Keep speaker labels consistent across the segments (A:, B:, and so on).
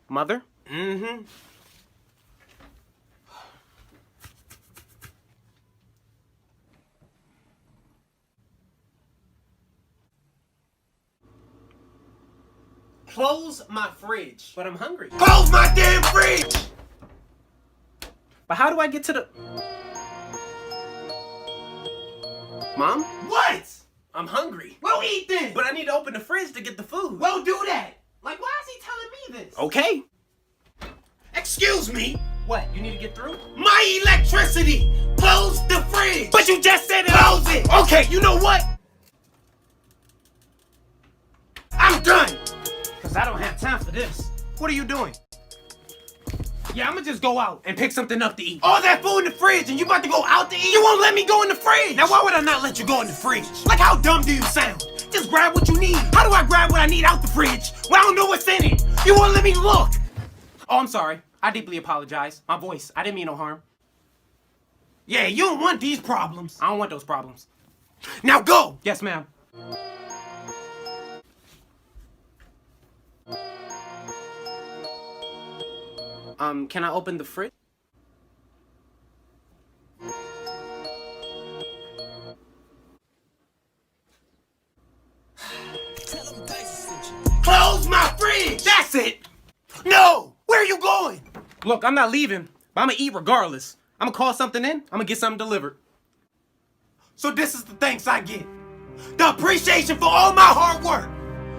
A: Mother?
B: Mm-hmm. Close my fridge.
A: But I'm hungry.
B: Close my damn fridge!
A: But how do I get to the... Mom?
B: What?
A: I'm hungry.
B: Well, eat then.
A: But I need to open the fridge to get the food.
B: Well, do that. Like, why is he telling me this?
A: Okay.
B: Excuse me.
A: What? You need to get through?
B: My electricity. Close the fridge.
A: But you just said it.
B: Close it.
A: Okay, you know what?
B: I'm done.
A: Because I don't have time for this. What are you doing? Yeah, I'm gonna just go out and pick something up to eat.
B: All that food in the fridge and you about to go out to eat? You won't let me go in the fridge.
A: Now, why would I not let you go in the fridge?
B: Like, how dumb do you sound? Just grab what you need. How do I grab what I need out the fridge when I don't know what's in it? You won't let me look.
A: Oh, I'm sorry. I deeply apologize. My voice. I didn't mean no harm.
B: Yeah, you don't want these problems.
A: I don't want those problems.
B: Now go.
A: Yes, ma'am. Can I open the fridge?
B: Close my fridge. That's it. No. Where are you going?
A: Look, I'm not leaving, but I'm gonna eat regardless. I'm gonna call something in. I'm gonna get something delivered.
B: So this is the thanks I get. The appreciation for all my hard work.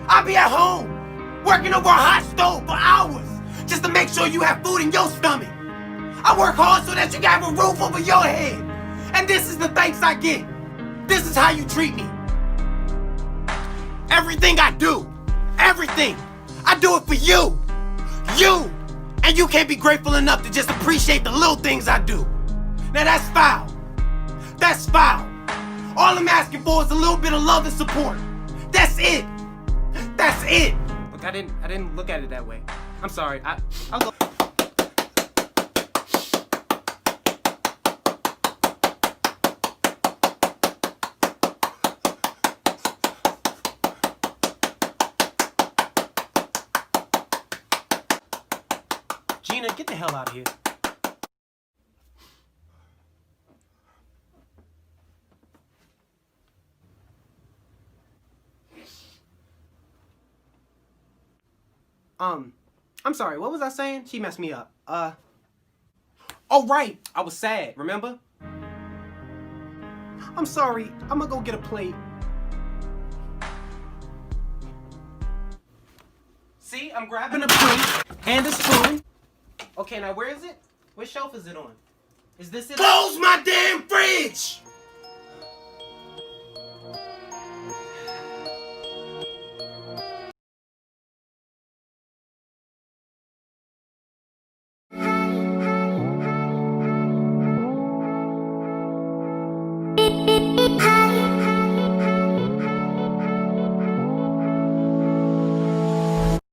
B: I be at home, working over a hot stove for hours, just to make sure you have food in your stomach. I work hard so that you can have a roof over your head. And this is the thanks I get. This is how you treat me. Everything I do, everything, I do it for you. You. And you can't be grateful enough to just appreciate the little things I do. Now that's foul. That's foul. All I'm asking for is a little bit of love and support. That's it. That's it.
A: Look, I didn't look at it that way. I'm sorry. I'll go. Gina, get the hell out of here. I'm sorry, what was I saying? She messed me up. Oh right, I was sad, remember? I'm sorry, I'm gonna go get a plate. See, I'm grabbing a plate and a spoon. Okay, now where is it? What shelf is it on? Is this it?
B: Close my damn